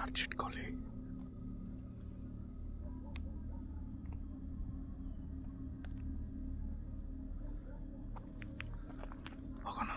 Torch ಇಟ್ಕೊಳ್ಳಿ. ಹೋಗೋಣ.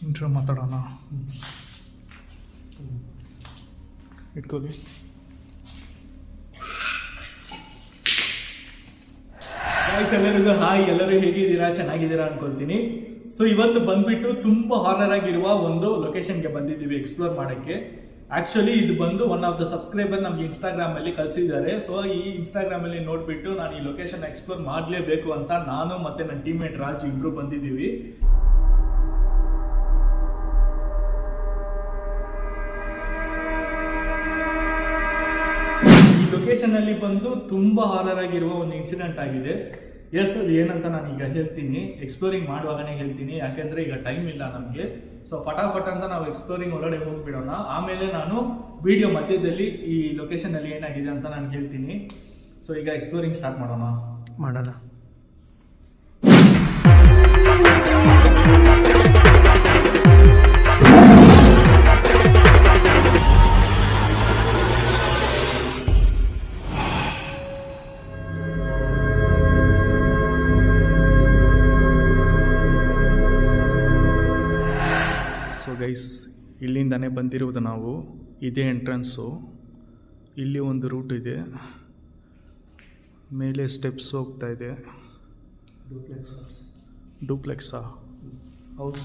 Intro ಮಾತಾಡೋಣ. ಇಟ್ಕೊಳ್ಳಿ. ಎಲ್ಲರಿಗೂ ಹಾಯ್, ಎಲ್ಲರೂ ಹೇಗಿದ್ದೀರಾ? ಚೆನ್ನಾಗಿದ್ದೀರಾ ಅನ್ಕೊಳ್ತೀನಿ. ಸೊ ಇವತ್ತು ಬಂದ್ಬಿಟ್ಟು ತುಂಬ ಹಾರರ್ ಆಗಿರುವ ಒಂದು ಲೊಕೇಶನ್ಗೆ ಬಂದಿದ್ದೀವಿ ಎಕ್ಸ್ಪ್ಲೋರ್ ಮಾಡೋಕ್ಕೆ. ಆ್ಯಕ್ಚುಲಿ ಇದು ಬಂದು ಒನ್ ಆಫ್ ದ ಸಬ್ಸ್ಕ್ರೈಬರ್ ನಮಗೆ ಇನ್ಸ್ಟಾಗ್ರಾಮಲ್ಲಿ ಕಳಿಸಿದ್ದಾರೆ. ಸೊ ಈ ಇನ್ಸ್ಟಾಗ್ರಾಮಲ್ಲಿ ನೋಡಿಬಿಟ್ಟು ನಾನು ಈ ಲೊಕೇಶನ್ ಎಕ್ಸ್ಪ್ಲೋರ್ ಮಾಡಲೇಬೇಕು ಅಂತ ನಾನು ಮತ್ತು ನನ್ನ ಟೀಮ್ಮೇಟ್ ರಾಜ್ ಇಬ್ಬರು ಬಂದಿದ್ದೀವಿ. ಲೊಕೇಶನ್ ಅಲ್ಲಿ ಬಂದು ತುಂಬಾ ಹಾರರ್ ಆಗಿರುವ ಒಂದು ಇನ್ಸಿಡೆಂಟ್ ಆಗಿದೆ. ಎಸ್, ಅದು ಏನಂತ ನಾನು ಈಗ ಹೇಳ್ತೀನಿ, ಎಕ್ಸ್ಪ್ಲೋರಿಂಗ್ ಮಾಡುವಾಗನೇ ಹೇಳ್ತೀನಿ, ಯಾಕೆಂದ್ರೆ ಈಗ ಟೈಮ್ ಇಲ್ಲ ನಮಗೆ. ಸೊ ಫಟಾಫಟ್ ಅಂತ ನಾವು ಎಕ್ಸ್ಪ್ಲೋರಿಂಗ್ ಒಳಗಡೆ ಹೋಗ್ಬಿಡೋಣ. ಆಮೇಲೆ ನಾನು ವಿಡಿಯೋ ಮಧ್ಯದಲ್ಲಿ ಈ ಲೊಕೇಶನ್ ಅಲ್ಲಿ ಏನಾಗಿದೆ ಅಂತ ನಾನು ಹೇಳ್ತೀನಿ. ಸೊ ಈಗ ಎಕ್ಸ್ಪ್ಲೋರಿಂಗ್ ಸ್ಟಾರ್ಟ್ ಮಾಡೋಣ. ಗೈಸ್, ಇಲ್ಲಿಂದನೇ ಬಂದಿರುವುದು ನಾವು. ಇದೇ ಎಂಟ್ರೆನ್ಸು. ಇಲ್ಲಿ ಒಂದು ರೂಟ್ ಇದೆ, ಮೇಲೆ ಸ್ಟೆಪ್ಸ್ ಹೋಗ್ತಾ ಇದೆ. ಡೂಪ್ಲೆಕ್ಸಾ? ಹೌದು.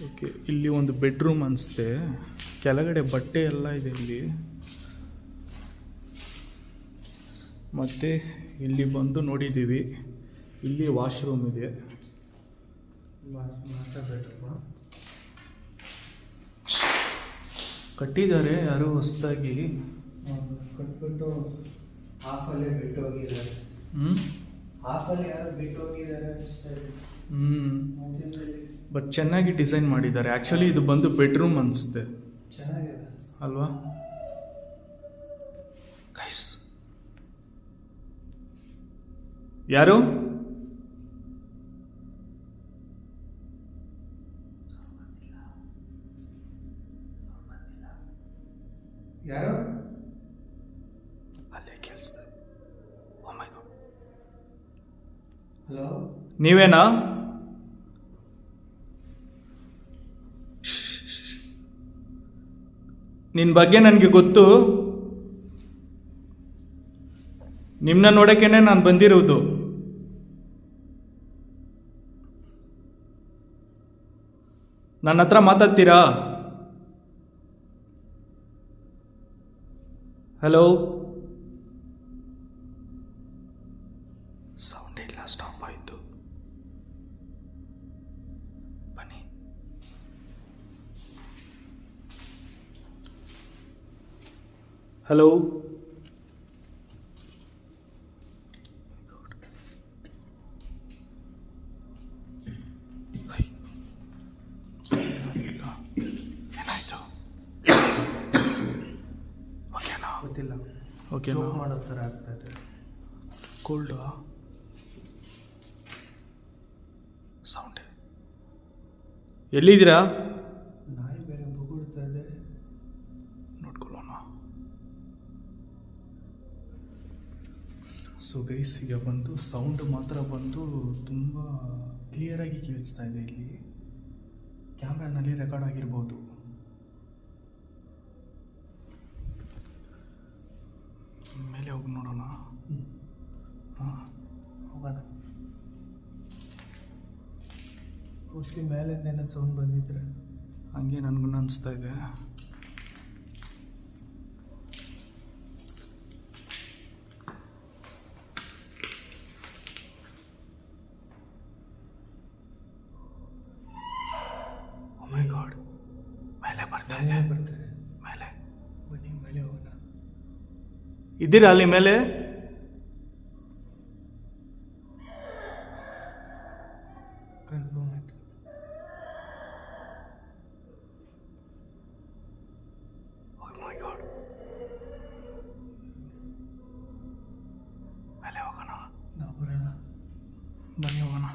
ಓಕೆ, ಇಲ್ಲಿ ಒಂದು ಬೆಡ್ರೂಮ್ ಅನಿಸುತ್ತೆ. ಕೆಳಗಡೆ ಬಟ್ಟೆ ಎಲ್ಲ ಇದೆ ಇಲ್ಲಿ. ಮತ್ತು ಇಲ್ಲಿ ಬಂದು ನೋಡಿದ್ದೀವಿ, ಇಲ್ಲಿ ವಾಶ್ರೂಮ್ ಇದೆ. ಕಟ್ಟಿದ್ದಾರೆ ಯಾರೋ ಹೊಸದಾಗಿ. ಕಟ್ಬಿಟ್ಟು ಹಾಫಲ್ಲೇ ಬಿಟ್ಟು ಹೋಗಿದ್ದಾರೆ. ಹಾಫಲ್ಲಿ ಯಾರು ಬಿಟ್ಟು ಹೋಗಿದ್ದಾರೆ ಅನಿಸ್ತಾ ಇದೆ. ಬಟ್ ಚೆನ್ನಾಗಿ ಡಿಸೈನ್ ಮಾಡಿದ್ದಾರೆ. ಆ್ಯಕ್ಚುಲಿ ಇದು ಬಂದು ಬೆಡ್ರೂಮ್ ಅನಿಸುತ್ತೆ. ಚೆನ್ನಾಗಿದೆ ಅಲ್ವಾ ಗೈಸ್? ಯಾರು? ಯಾರು? ಅಲ್ಲೇ ಕೇಳಿಸ್ತಾ. ಓ ಮೈ ಗಾಡ್. ಹಲೋ, ನೀವೇನಾ? ನಿನ್ನ ಬಗ್ಗೆ ನನಗೆ ಗೊತ್ತು. ನಿಮ್ಮನ್ನ ನೋಡೋಕ್ಕೇನೆ ನಾನು ಬಂದಿರುವುದು. ನನ್ನ ಹತ್ರ ಮಾತಾಡ್ತೀರಾ? ಹಲೋ, ಸೌಂಡ್ ಇಲ್ಲ, ಸ್ಟಾಪ್ ಆಯಿತು. ಬನ್ನಿ. ಹಲೋ, ಗೊತ್ತಿಲ್ಲ. ಓಕೆ ಜೋಕ್ ಮಾಡೋ ಥರ ಆಗ್ತದೆ. ಕೋಲ್ಡಾ ಸೌಂಡ್. ಎಲ್ಲಿದ್ದೀರಾ? ನಾಯಿ ಬೇರೆ ಬುಗುಡ್ತದೆ. ನೋಡ್ಕೊಳ್ಳೋಣ. ಸೊ ಗೈಸ್, ಈಗ ಬಂದು ಸೌಂಡ್ ಮಾತ್ರ ಬಂದು ತುಂಬ ಕ್ಲಿಯರಾಗಿ ಕೇಳಿಸ್ತಾ ಇದೆ. ಇಲ್ಲಿ ಕ್ಯಾಮ್ರಾನಲ್ಲಿ ರೆಕಾರ್ಡ್ ಆಗಿರ್ಬೋದು. ಮೇಲೆ ಹೋಗಿ ನೋಡೋಣ. ಹಾಂ, ಹೋಗೋಣ. ಮೋಸ್ಟ್ಲಿ ಮೇಲಿಂದ ಏನಾದ್ರು ಸೌಂಡ್ ಬಂದಿದ್ರೆ. ಹಂಗೆ ನನಗೂ ಅನಿಸ್ತಾ ಇದೆ. Oh my God. ಮೇಲೆ ಬರ್ತಾ ಇದೆ. ಬರ್ತಾರೆ ಮೇಲೆ ಬನ್ನಿ, ಮೇಲೆ ಹೋಗೋಣ. ಇದ್ದೀರಾ ಅಲ್ಲಿ ಮೇಲೆ? ಕನ್ಫರ್ಮ್ ಆಯ್ತು. Oh my God. ಮೇಲೆ ಹೋಗೋಣ. ನಾವು ಬರೋಣ. ಬನ್ನಿ ಹೋಗೋಣ.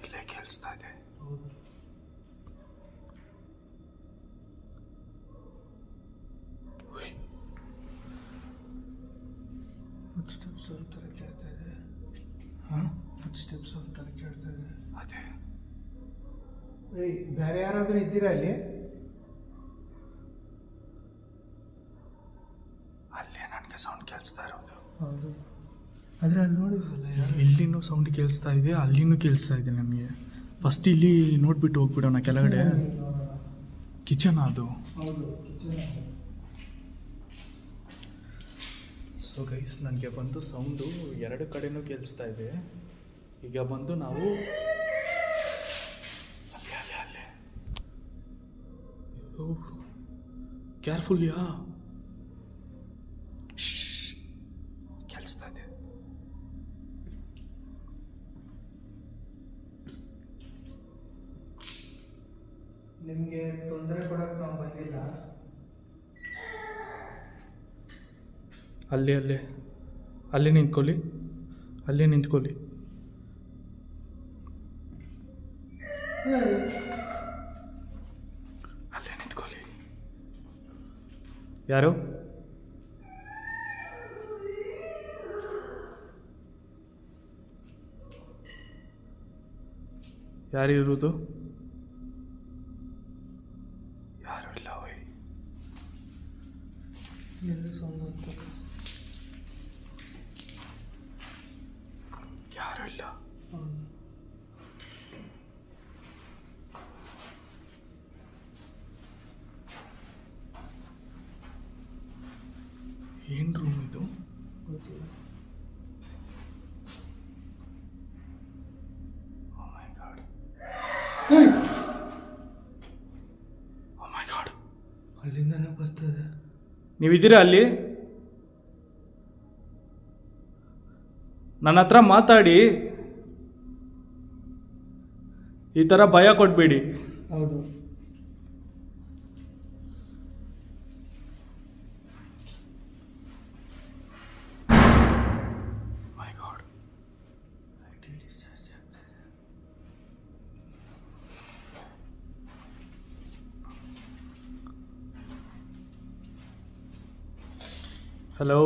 ಇಲ್ಲೇ ಕೇಳಿಸ್ತಾ ಇದೆ. ಹೌದು. ಫುಡ್ ಸ್ಟೆಪ್ಸ್ ಒಂಥರ ಕೇಳ್ತಾ ಇದೆ. ಹಾಂ, ಫುಡ್ ಸ್ಟೆಪ್ಸ್ ಒಂಥರ ಕೇಳ್ತಾ ಇದೆ. ಅದೇ ಏಯ್, ಬೇರೆ ಯಾರಾದರೂ ಇದ್ದೀರಾ ಅಲ್ಲಿ? ಅಲ್ಲೇ ನನಗೆ ಸೌಂಡ್ ಕೇಳಿಸ್ತಾ ಇರೋದು. ಹೌದು, ಆದರೆ ಅಲ್ಲಿ ನೋಡಿದ್ವಲ್ಲ ಯಾರು. ಇಲ್ಲಿನೂ ಸೌಂಡ್ ಕೇಳಿಸ್ತಾ ಇದೆ, ಅಲ್ಲಿನೂ ಕೇಳಿಸ್ತಾ ಇದೆ ನನಗೆ. ಫಸ್ಟ್ ಇಲ್ಲಿ ನೋಡ್ಬಿಟ್ಟು ಹೋಗ್ಬಿಡೋಣ ಕೆಳಗಡೆ. ಕಿಚನ್ ಅದು. ಹೌದು, ಕಿಚನ್. ಸೊ ಗೈಸ್, ನನಗೆ ಬಂದು ಸೌಂಡು ಎರಡು ಕಡೆನೂ ಕೇಳಿಸ್ತಾ ಇದೆ. ಈಗ ಬಂದು ನಾವು ಅಲ್ಲೇ ಅಲ್ಲೇ ಅಲ್ಲೇ ಕೇರ್ಫುಲ್ ಯಾ ಕೇಳಿಸ್ತಾ ಇದೆ. ನಿಮಗೆ ತೊಂದರೆ ಕೊಡಕ್ಕೆ ನಾವು ಬಂದಿಲ್ಲ. ಅಲ್ಲೇ ಅಲ್ಲೇ ಅಲ್ಲೇ ನಿಂತ್ಕೊಳ್ಳಿ, ಅಲ್ಲೇ ನಿಂತ್ಕೊಳ್ಳಿ. ಅಲ್ಲೇ ನಿಂತ್ಕೊಳ್ಳಿ. ಯಾರು? ಯಾರಿರುವುದು? ಯಾರು ಇಲ್ಲ. ಓಯ್, ಎಲ್ಲ ಸೌಂಡ್ ಅಂತ. ಯಾರು ಇಲ್ಲ. ಹೌದು. ಏನು ರೂಮ್ ಇದು? ಗೊತ್ತಿಲ್ಲ. Oh my God. Oh my God. ಅಲ್ಲಿಂದನೇ ಬರ್ತದೆ. ನೀವಿದ್ದೀರಾ ಅಲ್ಲಿ? ನನ್ನ ಹತ್ರ ಮಾತಾಡಿ, ಈ ಥರ ಭಯ ಕೊಡಬೇಡಿ. ಹೌದು. My God. ಜಾಸ್ತಿ ಆಗ್ತದೆ. ಹಲೋ,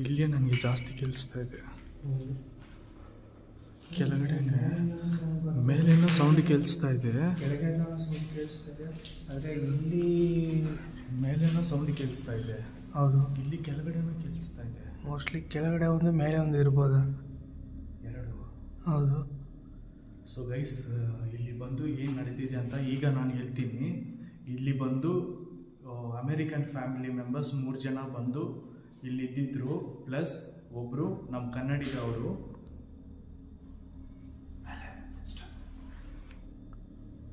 ಇಲ್ಲೇ ನನಗೆ ಜಾಸ್ತಿ ಕೇಳಿಸ್ತಾ ಇದೆ. ಕೆಳಗಡೆ ಮೇಲೇನೋ ಸೌಂಡ್ ಕೇಳಿಸ್ತಾ ಇದೆ. ಕೆಳಗೆ ಸೌಂಡ್ ಕೇಳಿಸ್ತದೆ, ಆದರೆ ಇಲ್ಲಿ ಮೇಲೇನೋ ಸೌಂಡ್ ಕೇಳಿಸ್ತಾ ಇದೆ. ಹೌದು. ಇಲ್ಲಿ ಕೆಳಗಡೆನೂ ಕೇಳಿಸ್ತಾ ಇದೆ. ಮೋಸ್ಟ್ಲಿ ಕೆಳಗಡೆ ಒಂದು ಮೇಲೆ ಒಂದು ಇರ್ಬೋದಾ? ಎರಡು. ಹೌದು. ಸೊ ಗೈಸ್, ಇಲ್ಲಿ ಬಂದು ಏನು ನಡೀತಿದೆ ಅಂತ ಈಗ ನಾನು ಹೇಳ್ತೀನಿ. ಇಲ್ಲಿ ಬಂದು ಅಮೇರಿಕನ್ ಫ್ಯಾಮಿಲಿ ಮೆಂಬರ್ಸ್ 3 ಜನ ಬಂದು ಇಲ್ಲಿ ಇದ್ದಿದ್ರು, ಪ್ಲಸ್ ಒಬ್ಬರು ನಮ್ಮ ಕನ್ನಡಿಗ ಅವರು.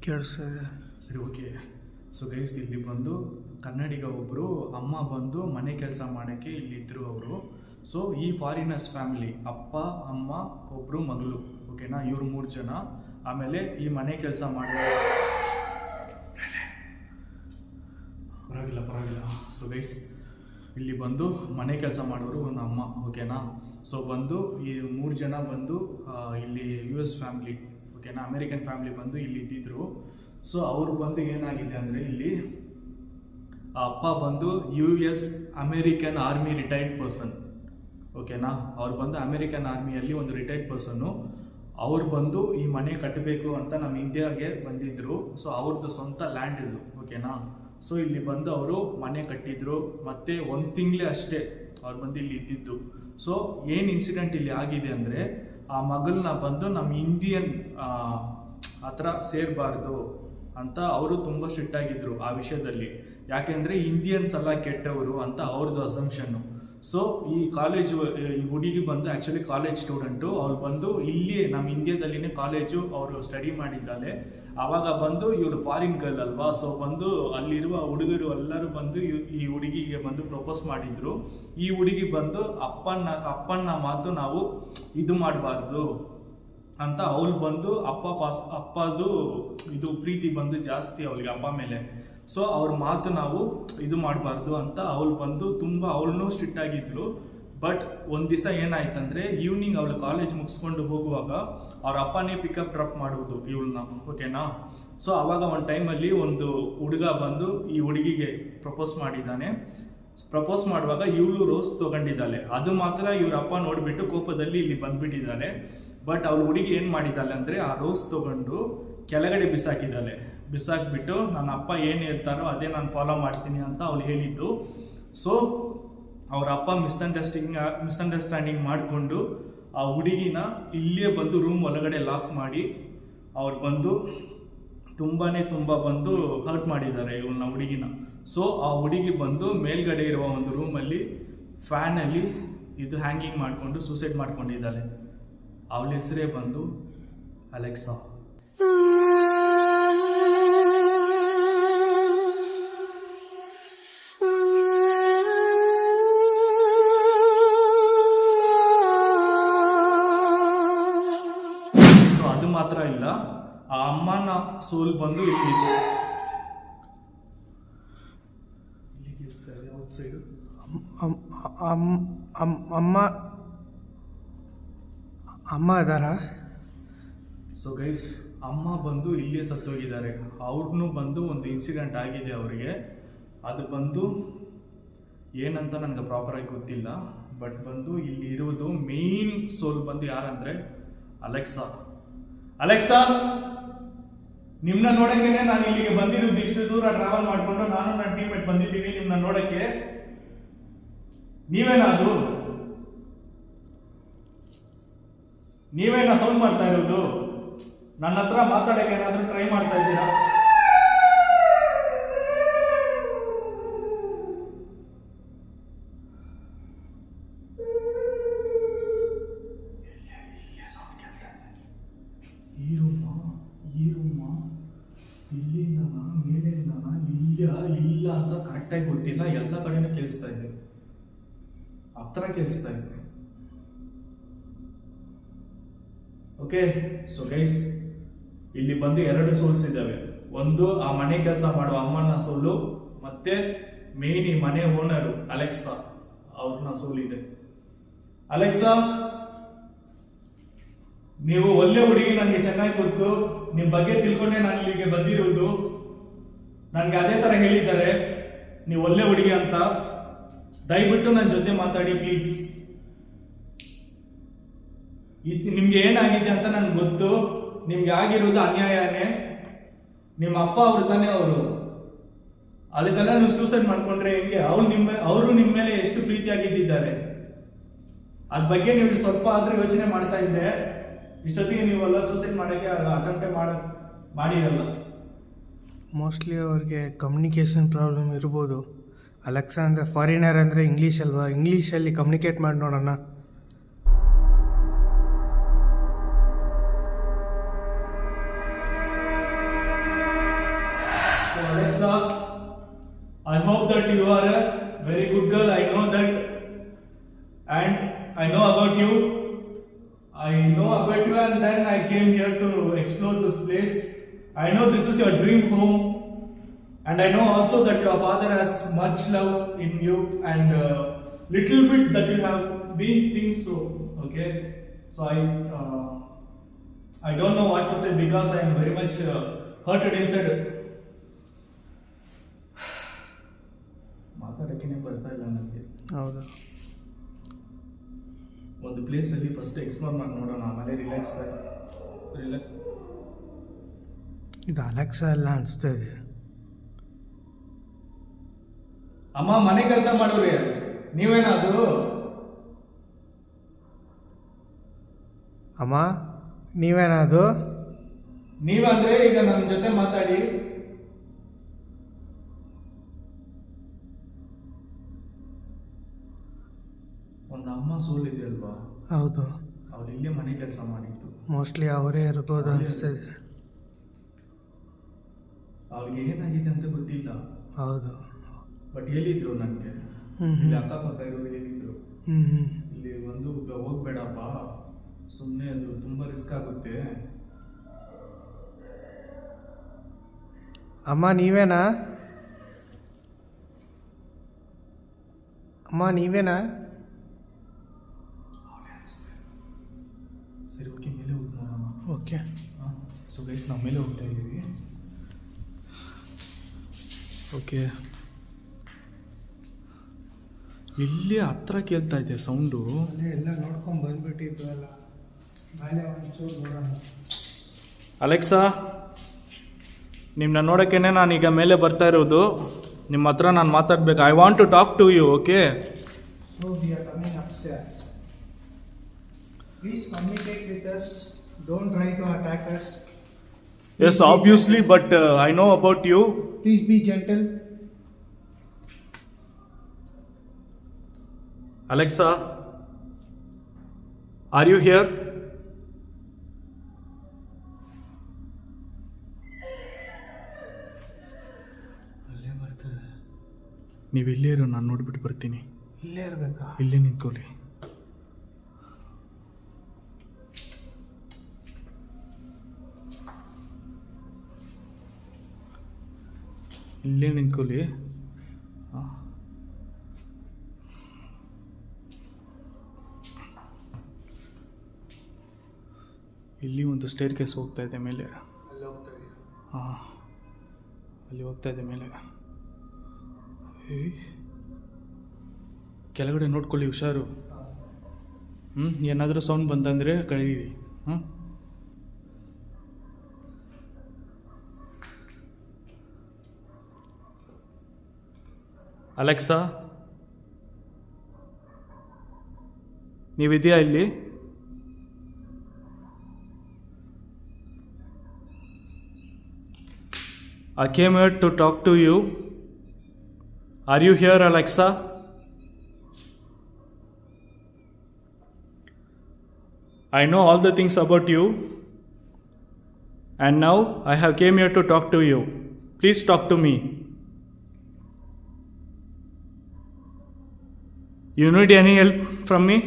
ಕೇಳಿಸ್ತದೆ. ಸರಿ, ಓಕೆ. ಸೊ ಗೈಸ್, ಇಲ್ಲಿ ಬಂದು ಕನ್ನಡಿಗ ಒಬ್ಬರು, ಅಮ್ಮ ಬಂದು ಮನೆ ಕೆಲಸ ಮಾಡೋಕ್ಕೆ ಇಲ್ಲಿದ್ದರು ಅವರು. ಸೊ ಈ ಫಾರಿನರ್ಸ್ ಫ್ಯಾಮಿಲಿ ಅಪ್ಪ ಅಮ್ಮ ಒಬ್ಬರು ಮಗಳು, ಓಕೆನಾ, ಇವ್ರು 3 ಜನ. ಆಮೇಲೆ ಈ ಮನೆ ಕೆಲಸ ಮಾಡೋ ಪರವಾಗಿಲ್ಲ. ಸೊ ಗೈಸ್ ಇಲ್ಲಿ ಬಂದು ಮನೆ ಕೆಲಸ ಮಾಡೋರು ಒಂದು ಅಮ್ಮ, ಓಕೆನಾ. ಸೊ ಬಂದು ಈ 3 ಜನ ಬಂದು ಇಲ್ಲಿ US ಫ್ಯಾಮ್ಲಿ, ಓಕೆನಾ, ಅಮೇರಿಕನ್ ಫ್ಯಾಮ್ಲಿ ಬಂದು ಇಲ್ಲಿ ಇದ್ದಿದ್ರು. ಸೊ ಅವ್ರು ಬಂದು ಏನಾಗಿದೆ ಅಂದರೆ ಇಲ್ಲಿ ಅಪ್ಪ ಬಂದು US American army retired person, ಓಕೆನಾ. ಅವ್ರು ಬಂದು ಅಮೇರಿಕನ್ ಆರ್ಮಿಯಲ್ಲಿ ಒಂದು ರಿಟೈರ್ಡ್ ಪರ್ಸನ್ನು. ಅವ್ರು ಬಂದು ಈ ಮನೆ ಕಟ್ಟಬೇಕು ಅಂತ ನಮ್ಮ ಇಂಡಿಯಾಗೆ ಬಂದಿದ್ದರು. ಸೊ ಅವ್ರದ್ದು ಸ್ವಂತ ಲ್ಯಾಂಡ್ ಇದು, ಓಕೆನಾ. ಸೊ ಇಲ್ಲಿ ಬಂದು ಅವರು ಮನೆ ಕಟ್ಟಿದ್ರು. ಮತ್ತು 1 ತಿಂಗಳೇ ಅಷ್ಟೇ ಅವ್ರು ಬಂದು ಇಲ್ಲಿ ಇದ್ದಿದ್ದು. ಸೊ ಏನು ಇನ್ಸಿಡೆಂಟ್ ಇಲ್ಲಿ ಆಗಿದೆ ಅಂದರೆ ಆ ಮಗಳನ್ನ ಬಂದು ನಮ್ಮ ಇಂಡಿಯನ್ ಹತ್ರ ಸೇರಬಾರ್ದು ಅಂತ ಅವರು ತುಂಬ ಸ್ಟ್ರಿಕ್ಟ್ ಆಗಿದ್ರು ಆ ವಿಷಯದಲ್ಲಿ. ಯಾಕೆಂದರೆ ಇಂಡಿಯನ್ಸ್ ಎಲ್ಲ ಕೆಟ್ಟವರು ಅಂತ ಅವ್ರದ್ದು ಅಸಂಪ್ಷನ್ನು. ಸೊ ಈ ಕಾಲೇಜು, ಈ ಹುಡುಗಿ ಬಂದು ಆ್ಯಕ್ಚುಲಿ ಕಾಲೇಜ್ ಸ್ಟೂಡೆಂಟು. ಅವ್ರು ಬಂದು ಇಲ್ಲಿ ನಮ್ಮ ಇಂಡಿಯಾದಲ್ಲಿನೇ ಕಾಲೇಜು ಅವರು ಸ್ಟಡಿ ಮಾಡಿದ್ದಾಳೆ. ಆವಾಗ ಬಂದು ಇವರು ಫಾರಿನ್ ಗರ್ಲ್ ಅಲ್ವಾ. ಸೊ ಬಂದು ಅಲ್ಲಿರುವ ಹುಡುಗರು ಎಲ್ಲರೂ ಬಂದು ಈ ಹುಡುಗಿಗೆ ಬಂದು ಪ್ರಪೋಸ್ ಮಾಡಿದರು. ಈ ಹುಡುಗಿ ಬಂದು ಅಪ್ಪನ ಮಾತು ನಾವು ಇದು ಮಾಡಬಾರ್ದು ಅಂತ ಅವಳು ಬಂದು ಅಪ್ಪದು ಇದು ಪ್ರೀತಿ ಬಂದು ಜಾಸ್ತಿ ಅವಳಿಗೆ ಅಪ್ಪ ಮೇಲೆ. ಸೊ ಅವ್ರ ಮಾತು ನಾವು ಇದು ಮಾಡಬಾರ್ದು ಅಂತ ಅವಳು ಬಂದು ತುಂಬ ಅವಳನ್ನೂ ಸ್ಟ್ರಿಕ್ಟ್ ಆಗಿದ್ಲು. ಬಟ್ ಒಂದು ದಿವಸ ಏನಾಯ್ತಂದರೆ ಈವ್ನಿಂಗ್ ಅವಳು ಕಾಲೇಜ್ ಮುಗಿಸ್ಕೊಂಡು ಹೋಗುವಾಗ ಅವ್ರ ಅಪ್ಪನೇ ಪಿಕಪ್ ಡ್ರಾಪ್ ಮಾಡುವುದು ಇವಳನ್ನ, ಓಕೆನಾ. ಸೊ ಆವಾಗ ಒಂದು ಟೈಮಲ್ಲಿ ಒಂದು ಹುಡುಗ ಬಂದು ಈ ಹುಡುಗಿಗೆ ಪ್ರಪೋಸ್ ಮಾಡಿದ್ದಾನೆ. ಪ್ರಪೋಸ್ ಮಾಡುವಾಗ ಇವಳು ರೋಸ್ ತೊಗೊಂಡಿದ್ದಾಳೆ. ಅದು ಮಾತ್ರ ಇವ್ರ ಅಪ್ಪ ನೋಡಿಬಿಟ್ಟು ಕೋಪದಲ್ಲಿ ಇಲ್ಲಿ ಬಂದುಬಿಟ್ಟಿದ್ದಾಳೆ. ಬಟ್ ಅವಳು ಹುಡುಗಿ ಏನು ಮಾಡಿದ್ದಾಳೆ ಅಂದರೆ ಆ ರೋಸ್ ತೊಗೊಂಡು ಕೆಳಗಡೆ ಬಿಸಾಕಿಬಿಟ್ಟು ನನ್ನ ಅಪ್ಪ ಏನು ಹೇಳ್ತಾರೋ ಅದೇ ನಾನು ಫಾಲೋ ಮಾಡ್ತೀನಿ ಅಂತ ಅವಳು ಹೇಳಿದ್ದು. ಸೊ ಅವ್ರ ಅಪ್ಪ ಮಿಸ್ಅಂಡರ್ಸ್ಟ್ಯಾಂಡಿಂಗ್ ಮಾಡಿಕೊಂಡು ಆ ಹುಡುಗಿನ ಇಲ್ಲೇ ಬಂದು ರೂಮ್ ಒಳಗಡೆ ಲಾಕ್ ಮಾಡಿ ಅವ್ರು ಬಂದು ತುಂಬ ಬಂದು ಹರ್ಟ್ ಮಾಡಿದ್ದಾರೆ ಇವಳನ್ನ, ಹುಡುಗಿನ. ಸೊ ಆ ಹುಡುಗಿ ಬಂದು ಮೇಲ್ಗಡೆ ಇರುವ ಒಂದು ರೂಮಲ್ಲಿ ಫ್ಯಾನಲ್ಲಿ ಇದು ಹ್ಯಾಂಗಿಂಗ್ ಮಾಡಿಕೊಂಡು ಸೂಸೈಡ್ ಮಾಡ್ಕೊಂಡಿದ್ದಾಳೆ. ಅವಳ ಹೆಸರೇ ಬಂದು ಅಲೆಕ್ಸಾ. ಸೊ ಅದು ಮಾತ್ರ ಇಲ್ಲ, ಆ ಅಮ್ಮನ ಸೋಲ್ ಬಂದು ಇಲ್ಲಿ ಔಟ್ಸೈಡು ಅಮ್ಮ ಇದ್ದಾರಾ? ಸೊ ಗೈಸ್ ಅಮ್ಮ ಬಂದು ಇಲ್ಲೇ ಸತ್ತೋಗಿದ್ದಾರೆ. ಅವ್ರನ್ನೂ ಬಂದು ಒಂದು ಇನ್ಸಿಡೆಂಟ್ ಆಗಿದೆ ಅವರಿಗೆ. ಅದು ಬಂದು ಏನಂತ ನನಗೆ ಪ್ರಾಪರಾಗಿ ಗೊತ್ತಿಲ್ಲ. ಬಟ್ ಬಂದು ಇಲ್ಲಿ ಇರುವುದು ಮೇನ್ ಸೋಲ್ ಬಂದು ಯಾರಂದರೆ ಅಲೆಕ್ಸಾ. ನಿಮ್ಮನ್ನ ನೋಡೋಕ್ಕೇನೆ ನಾನು ಇಲ್ಲಿಗೆ ಬಂದಿರೋದು. ಇಷ್ಟು ದೂರ ಟ್ರಾವೆಲ್ ಮಾಡಿಕೊಂಡು ನಾನು ನನ್ನ ಟೀಮ್ಮೇಟ್ ಬಂದಿದ್ದೀನಿ ನಿಮ್ಮನ್ನ ನೋಡೋಕ್ಕೆ. ನೀವೇನ ಸೌಂಡ್ ಮಾಡ್ತಾ ಇರೋದು? ನನ್ನ ಹತ್ರ ಮಾತಾಡಕ್ಕೆ ಏನಾದರೂ ಟ್ರೈ ಮಾಡ್ತಾ ಇದ್ದೀರಾ? ಈ ರೂಮ ಇಲ್ಲಿಂದನಾ ಮೇಲಿಂದನಾ ಇಲ್ಲ ಅಂತ ಕರೆಕ್ಟಾಗಿ ಗೊತ್ತಿಲ್ಲ. ಎಲ್ಲ ಕಡೆನೂ ಕೇಳಿಸ್ತಾ ಇದೆ, ಹತ್ರ ಕೇಳಿಸ್ತಾ ಇದೆ. ಓಕೆ, ಸೊ ಗೈಸ್ ಇಲ್ಲಿ ಬಂದು 2 ಸೋಲ್ಸ್ ಇದ್ದಾವೆ. ಒಂದು ಆ ಮನೆ ಕೆಲಸ ಮಾಡುವ ಅಮ್ಮನ ಸೋಲು, ಮತ್ತೆ ಮೇನ್ ಈ ಮನೆ ಓನರು ಅಲೆಕ್ಸಾ ಅವ್ರನ್ನ ಸೋಲ್ ಇದೆ. ಅಲೆಕ್ಸಾ, ನೀವು ಒಳ್ಳೆ ಹುಡುಗಿ, ನನಗೆ ಚೆನ್ನಾಗಿ ಗೊತ್ತು. ನಿಮ್ಮ ಬಗ್ಗೆ ತಿಳ್ಕೊಂಡೆ ನಾನು ಇಲ್ಲಿಗೆ ಬಂದಿರುವುದು. ನನಗೆ ಅದೇ ತರ ಹೇಳಿದ್ದಾರೆ ನೀವು ಒಳ್ಳೆ ಹುಡುಗಿ ಅಂತ. ದಯವಿಟ್ಟು ನನ್ನ ಜೊತೆ ಮಾತಾಡಿ ಪ್ಲೀಸ್. ನಿಮ್ಗೆ ಏನಾಗಿದೆ ಅಂತ ನನಗೆ ಗೊತ್ತು. ನಿಮ್ಗೆ ಆಗಿರೋದು ಅನ್ಯಾಯನೇ. ನಿಮ್ಮ ಅಪ್ಪ ಅವರು ತಾನೇ ಅವರು. ಅದಕ್ಕೆಲ್ಲ ನೀವು ಸೂಸೈಡ್ ಮಾಡ್ಕೊಂಡ್ರೆ ಹೆಂಗೆ? ಅವರು ನಿಮ್ಮ ಮೇಲೆ ಎಷ್ಟು ಪ್ರೀತಿಯಾಗಿದ್ದಾರೆ, ಅದ್ರ ಬಗ್ಗೆ ನೀವು ಸ್ವಲ್ಪ ಆದ್ರೂ ಯೋಚನೆ ಮಾಡ್ತಾ ಇದ್ರೆ ಇಷ್ಟೊತ್ತಿಗೆ ನೀವೆಲ್ಲ ಸೂಸೈಡ್ ಮಾಡೋಕ್ಕೆ ಅಟೆಂಪ್ಟೇ ಮಾಡಿರಲ್ಲ. ಮೋಸ್ಟ್ಲಿ ಅವ್ರಿಗೆ ಕಮ್ಯುನಿಕೇಷನ್ ಪ್ರಾಬ್ಲಮ್ ಇರ್ಬೋದು. ಅಲೆಕ್ಸಾ ಅಂದರೆ ಫಾರಿನರ್ ಅಂದರೆ ಇಂಗ್ಲೀಷ್ ಅಲ್ವಾ, ಇಂಗ್ಲೀಷಲ್ಲಿ ಕಮ್ಯುನಿಕೇಟ್ ಮಾಡಿ ನೋಡೋಣ. Alexa, I hope that you are a very good girl. I know that, and about you, and then I came here to explore this place. I know this is your dream home, and I know also that your father has much love in you, and little bit that you have been things so. Okay, so I don't know what to say because I am very much hurted inside. ಮಾತಾಡೋಕ್ಕೇ ಬರ್ತಾ ಇಲ್ಲ ನನಗೆ. ಹೌದು. ಒಂದು ಪ್ಲೇಸಲ್ಲಿ first explore ಮಾಡಿ ನೋಡೋಣ, ಆಮೇಲೆ relax. ಇದು ಅಲೆಕ್ಸಾ ಎಲ್ಲ ಅನಿಸ್ತಾ ಇದೆ. ಅಮ್ಮ ಮನೆ ಕೆಲಸ ಮಾಡೋರಿ, ನೀವೇನಾದ್ರು? ಅಮ್ಮ ನೀವೇನದು? ನೀವಂದ್ರೆ ಈಗ ನನ್ನ ಜೊತೆ ಮಾತಾಡಿ. ಒಂದು ಅಮ್ಮ ಸೋಲ್ ಇದೆ ಅಲ್ವಾ? ಹೌದು. ಅವ್ರು ಇಲ್ಲೇ ಮನೆ ಕೆಲಸ ಮಾಡಿದ್ದು. ಮೋಸ್ಟ್ಲಿ ಅವರೇ ಇರ್ಬೋದು ಅನಿಸ್ತದೆ. ಅವ್ರಿಗೆ ಏನಾಗಿದೆ ಅಂತ ಗೊತ್ತಿಲ್ಲ. ಹೌದು. ಬಟ್ ಹೇಳಿದ್ರು ನನಗೆ, ಇಲ್ಲಿ ಅಕ್ಕಪಕ್ಕ ಇರೋರು ಹೇಳಿದ್ರು, ಇಲ್ಲಿ ಒಂದು ಹೋಗ್ಬೇಡಪ್ಪ, ಸುಮ್ಮನೆ ಅದು ತುಂಬ ರಿಸ್ಕ್ ಆಗುತ್ತೆ. ಅಮ್ಮ ನೀವೇನಾ? ಅಮ್ಮ ನೀವೇನಾ? ಸರಿ, ಓಕೆ, ಮೇಲೆ ಹೋಗಿ ನೋಡೋಣ. ಓಕೆ. ಸೊ ಗೈಸ್, ನಾವು ಮೇಲೆ ಹೋಗ್ತಾ ಇದ್ದೀವಿ. ಓಕೆ, ಇಲ್ಲಿ ಹತ್ರ ಕೇಳ್ತಾ ಇದೆ ಸೌಂಡು. ಅಲ್ಲೇ ಎಲ್ಲ ನೋಡ್ಕೊಂಡು ಬಂದ್ಬಿಟ್ಟಿದ್ದು ಅಲ್ಲ, ಮೇಲೆ ಒಂಚೂರು ನೋಡೋಣ. ಅಲೆಕ್ಸಾ, ನಿಮ್ಮನ್ನ ನೋಡೋಕ್ಕೇನೆ ನಾನೀಗ ಮೇಲೆ ಬರ್ತಾ ಇರೋದು. ನಿಮ್ಮ ಹತ್ರ ನಾನು ಮಾತಾಡಬೇಕು. I want to talk to you. Okay, So we are coming upstairs. Please communicate with us. Don't try to attack us. yes, obviously, but I know about you. Please be gentle. Alexa, are you here? ಅಲ್ಲೇ ಬರ್ತದೆ. ನೀವು ಇಲ್ಲೇ ಇರೋ, ನಾನು ನೋಡ್ಬಿಟ್ಟು ಬರ್ತೀನಿ. ಇಲ್ಲೇ ಇರಬೇಕಾ? ಇಲ್ಲೇ ನಿಂತ್ಕೊಳ್ಳಿ. ಇಲ್ಲೇ ನಿಂತ್ಕೊಳ್ಳಿ. ಇಲ್ಲಿ ಒಂದು ಸ್ಟೇರ್ ಕೇಸ್ ಹೋಗ್ತಾ ಇದೆ ಮೇಲೆ. ಅಲ್ಲಿ ಹೋಗ್ತಾ ಇದೆಯಾ? ಹಾಂ, ಅಲ್ಲಿ ಹೋಗ್ತಾ ಇದೆ ಮೇಲೆ. ಕೆಳಗಡೆ ನೋಡ್ಕೊಳ್ಳಿ, ಹುಷಾರು. ಏನಾದರೂ ಸೌಂಡ್ ಬಂತಂದರೆ ಕಳೀರಿ. ಅಲೆಕ್ಸಾ, ನೀವಿದೆಯಾ ಇಲ್ಲಿ? I came here to talk to you. Are you here, Alexa? I know all the things about you, and now I have came here to talk to you. Please talk to me. You need any help from me?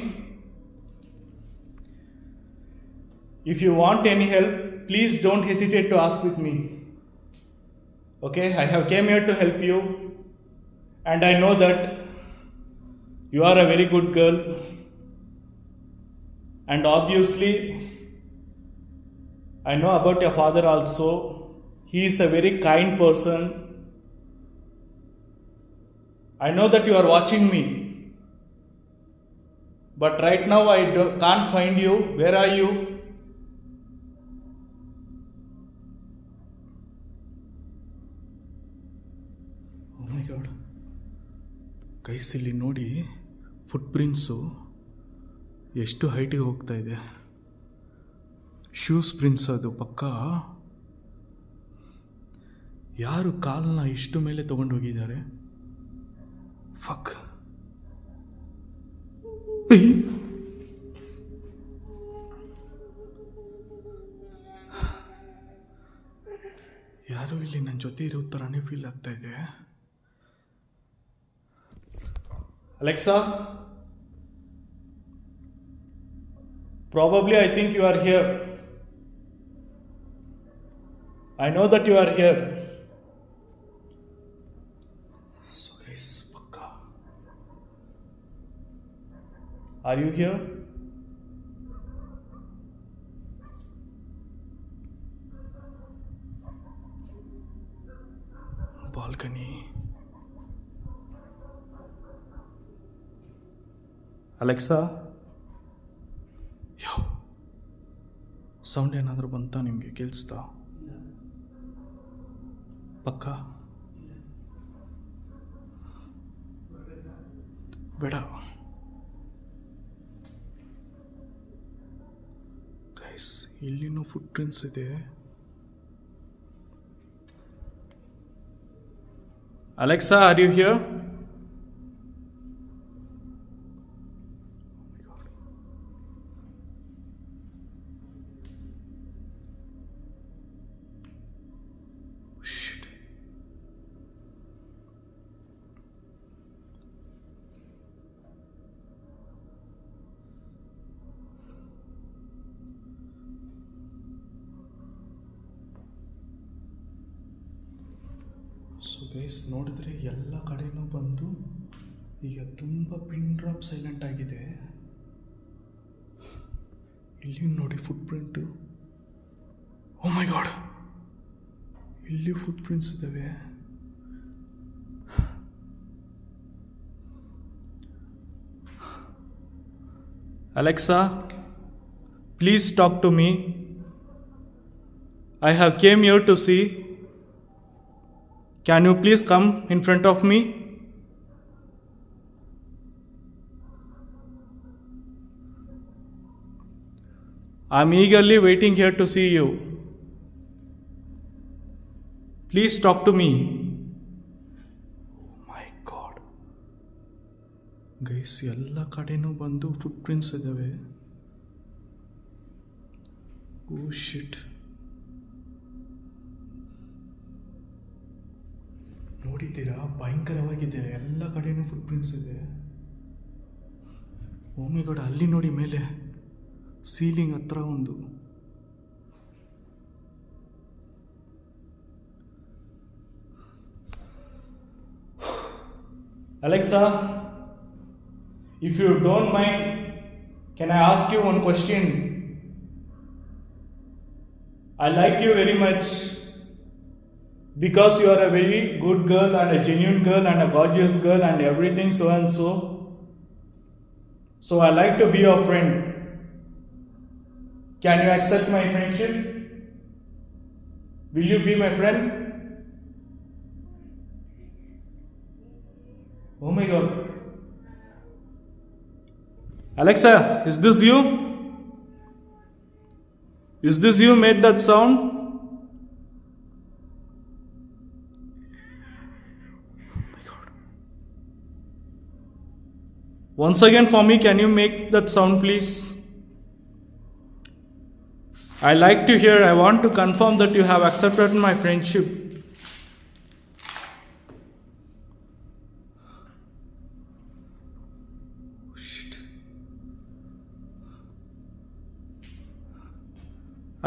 If you want any help, please don't hesitate to ask with me. Okay, I have came here to help you, and I know that you are a very good girl, and obviously I know about your father also. He is a very kind person. I know that you are watching me, but right now I can't find you. Where are you? Guys, ಇಲ್ಲಿ ನೋಡಿ, foot prints ಎಷ್ಟು ಹೈಟಿಗೆ ಹೋಗ್ತಾ ಇದೆ. Shoes prints ಅದು ಪಕ್ಕ. ಯಾರು ಕಾಲನ್ನ ಇಷ್ಟು ಮೇಲೆ ತಗೊಂಡು ಹೋಗಿದ್ದಾರೆ? ಫಕ್. ಯಾರು ಇಲ್ಲಿ ನನ್ನ ಜೊತೆ ಇರೋ ಥರನೇ ಫೀಲ್ ಆಗ್ತಾ ಇದೆ. Alexa, Probably I think you are here. I know that you are here. So guys, Pakka. Are you here? Balcony. Alexa? Yo sound ಏನಾದರೂ ಬಂತಾ ನಿಮಗೆ ಕೇಳಿಸ್ತಾ? ಪಕ್ಕ ಬೇಡ ಗೈಸ್, ಇಲ್ಲಿನೂ ಫುಟ್ ಪ್ರಿಂಟ್ಸ್ ಇದೆ. Alexa, are you here? Shit. So guys, ನೋಡಿದ್ರೆ ಎಲ್ಲ ಕಡೆನೂ ಬಂದು ಈಗ ತುಂಬ ಪಿನ್ ಡ್ರಾಪ್ ಸೈಲೆಂಟ್ ಆಗಿದೆ. ಇಲ್ಲಿ ನೋಡಿ ಫುಟ್ ಪ್ರಿಂಟು. ಓ ಮೈ ಗಾಡ್, ಇಲ್ಲಿ ಫುಟ್ ಪ್ರಿಂಟ್ಸ್ ಇದ್ದಾವೆ. Alexa, please talk to me. I have came here to see. Can you please come in front of me? I'm eagerly waiting here to see you. Please talk to me. My god guys, ಎಲ್ಲ ಕಡೆನೂ ಬಂದು foot prints ಇದ್ದಾವೆ. ಓ ಶಿಟ್, ನೋಡಿದ್ದೀರಾ? ಭಯಂಕರವಾಗಿದೆ. ಎಲ್ಲ ಕಡೆನೂ foot prints ಇದೆ. ಓ ಮೈ god, ಅಲ್ಲಿ ನೋಡಿ ಮೇಲೆ ಸೀಲಿಂಗ್ ಹತ್ರ ಒಂದು. Alexa, if you don't mind, can I ask you one question? I like you very much because you are a very good girl and a genuine girl and a gorgeous girl and everything so and so. So I like to be your friend. Can you accept my friendship? Will you be my friend? Oh my God. Alexa, is this you? Is this you made that sound? Once again for me, can you make that sound please? I like to hear, I want to confirm that you have accepted my friendship.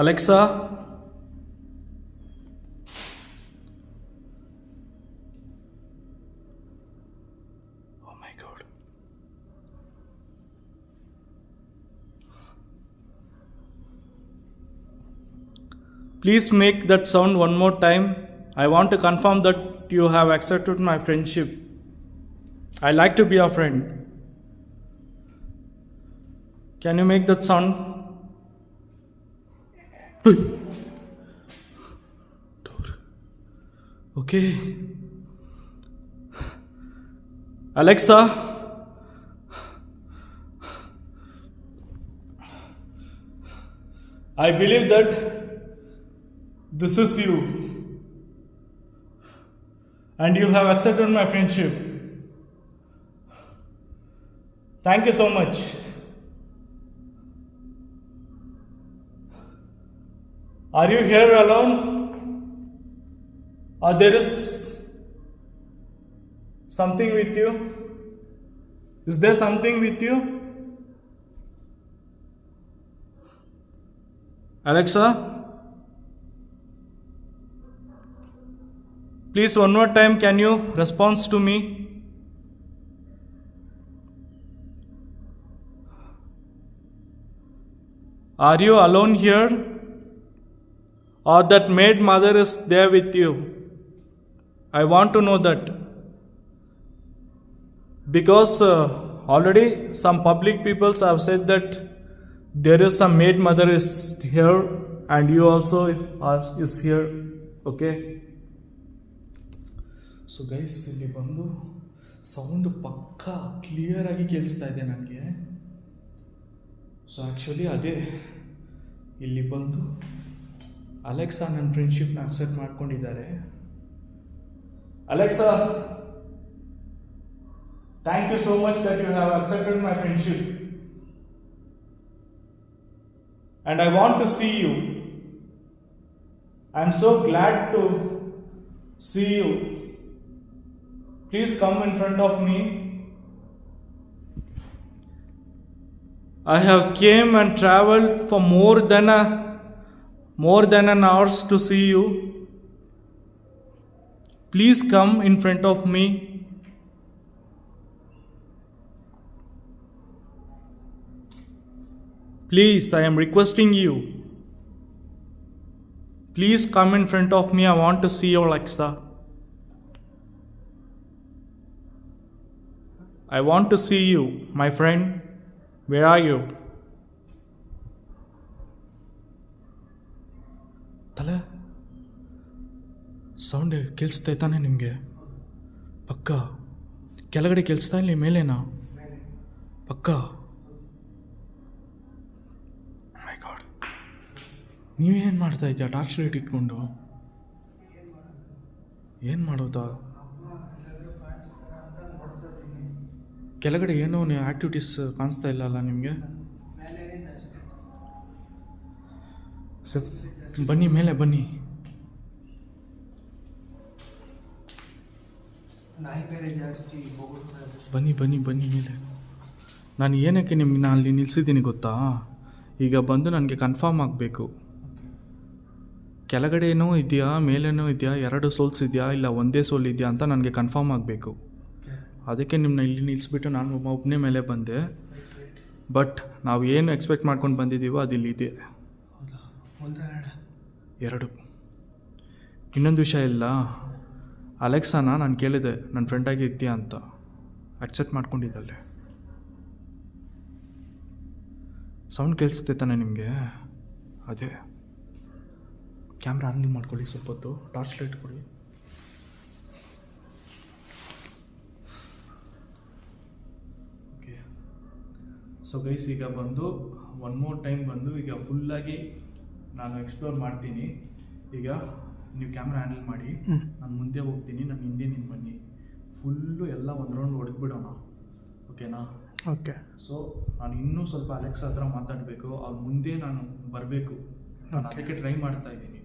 Alexa, Oh my god. please make that sound one more time. I want to confirm that you have accepted my friendship. I like to be your friend. Can you make that sound? Okay. Alexa, I believe that this is you and you have accepted my friendship. Thank you so much. Are you here alone? Or there is something with you? Is there something with you? Alexa, please one more time can you respond to me? Are you alone here? Or that maid mother is there with you? I want to know that. Because already some public peoples have said that there is some maid mother is here and you also is here. Okay? So guys ಇಲ್ಲಿ ಬಂದು sound ಪಕ್ಕಾ ಕ್ಲಿಯರಾಗಿ ಕೇಳಿಸ್ತಾ ಇದೆ ನನಗೆ. So actually ಅದೇ ಇಲ್ಲಿ ಬಂದು ಅಲೆಕ್ಸಾ ನನ್ನ ಫ್ರೆಂಡ್ಶಿಪ್ನ ಅಕ್ಸೆಪ್ಟ್ ಮಾಡ್ಕೊಂಡಿದ್ದಾರೆ. Alexa, thank you so much that you have accepted my friendship. And I want to see you. I am so glad to see you. Please come in front of me. I have came and traveled for more than an hour to see you. Please come in front of me. Please, I am requesting you. Please come in front of me. I want to see you, Alexa. I want to see you, my friend. Where are you? ತಲೆ sound ಕೇಳಿಸ್ತಾ ತಾನೆ ನಿಮಗೆ? ಪಕ್ಕ ಕೆಳಗಡೆ ಕೇಳಿಸ್ತಾ ಇಲ್ಲಿ ಮೇಲೇನಾ? ಪಕ್ಕ ಮೈ god, ನೀವೇನು ಮಾಡ್ತಾ ಇದ್ದೀಯ ಟಾರ್ಚ್ ಲೈಟ್ ಇಟ್ಕೊಂಡು? ಏನು ಮಾಡೋದಾ? ಕೆಳಗಡೆ ಏನೋ ಆ್ಯಕ್ಟಿವಿಟೀಸ್ ಕಾಣಿಸ್ತಾ ಇಲ್ಲ ಅಲ್ಲ ನಿಮಗೆ? ಸರ್ ಬನ್ನಿ, ಮೇಲೆ ಬನ್ನಿ. ಬನ್ನಿ ಬನ್ನಿ ಬನ್ನಿ ಮೇಲೆ. ನಾನು ಏನಕ್ಕೆ ನಿಮ್ಗೆ ಅಲ್ಲಿ ನಿಲ್ಲಿಸಿದ್ದೀನಿ ಗೊತ್ತಾ? ಈಗ ಬಂದು ನನಗೆ ಕನ್ಫರ್ಮ್ ಆಗಬೇಕು, ಕೆಳಗಡೆನೂ ಇದೆಯಾ ಮೇಲೇನೂ ಇದೆಯಾ, ಎರಡು ಸೋಲ್ಸ್ ಇದೆಯಾ ಇಲ್ಲ ಒಂದೇ ಸೋಲ್ ಇದೆಯಾ ಅಂತ ನನಗೆ ಕನ್ಫರ್ಮ್ ಆಗಬೇಕು. ಅದಕ್ಕೆ ನಿಮ್ಮನ್ನ ಇಲ್ಲಿ ನಿಲ್ಲಿಸ್ಬಿಟ್ಟು ನಾನು ಒಬ್ಬನೇ ಮೇಲೆ ಬಂದೆ. ಬಟ್ ನಾವು ಏನು ಎಕ್ಸ್ಪೆಕ್ಟ್ ಮಾಡ್ಕೊಂಡು ಬಂದಿದ್ದೀವೋ ಅದು ಇಲ್ಲಿದೆ. ಎರಡು. ಇನ್ನೊಂದು ವಿಷಯ ಇಲ್ಲ, ಅಲೆಕ್ಸಾನ ನಾನು ಕೇಳಿದೆ ನನ್ನ ಫ್ರೆಂಡಾಗಿ ಇರ್ತೀಯಾ ಅಂತ, ಅಕ್ಸೆಪ್ಟ್ ಮಾಡ್ಕೊಂಡಿದ್ದಲ್ಲೇ. ಸೌಂಡ್ ಕೇಳಿಸುತ್ತೆ ತಾನೆ ನಿಮಗೆ? ಅದೇ ಕ್ಯಾಮ್ರಾ ಆನ್ ಮಾಡ್ಕೊಳ್ಳಿ, ಸ್ವಲ್ಪ ಹೊತ್ತು ಟಾರ್ಚ್ ಲೈಟ್ ಕೊಡಿ. ಓಕೆ. ಸೊ ಗೈಸ್ ಈಗ ಬಂದು ಒನ್ ಮೋರ್ ಟೈಮ್ ಬಂದು ಈಗ ಫುಲ್ಲಾಗಿ ನಾನು ಎಕ್ಸ್ಪ್ಲೋರ್ ಮಾಡ್ತೀನಿ. ಈಗ ನೀವು ಕ್ಯಾಮ್ರಾ ಹ್ಯಾಂಡಲ್ ಮಾಡಿ, ನಾನು ಮುಂದೆ ಹೋಗ್ತೀನಿ, ನಾನು ಹಿಂದೆ ನೀನು ಬನ್ನಿ, ಫುಲ್ಲು ಎಲ್ಲ ಒಂದು ರೌಂಡ್ ಹೊಡೆದ್ಬಿಡೋಣ. ಓಕೆನಾ? ಓಕೆ. ಸೊ ನಾನು ಇನ್ನೂ ಸ್ವಲ್ಪ ಅಲೆಕ್ಸಾ ಹತ್ರ ಮಾತಾಡಬೇಕು, ಅವ್ರ ಮುಂದೆ ನಾನು ಬರಬೇಕು. ನಾನು ಅದಕ್ಕೆ ಟ್ರೈ ಮಾಡ್ತಾ ಇದ್ದೀನಿ.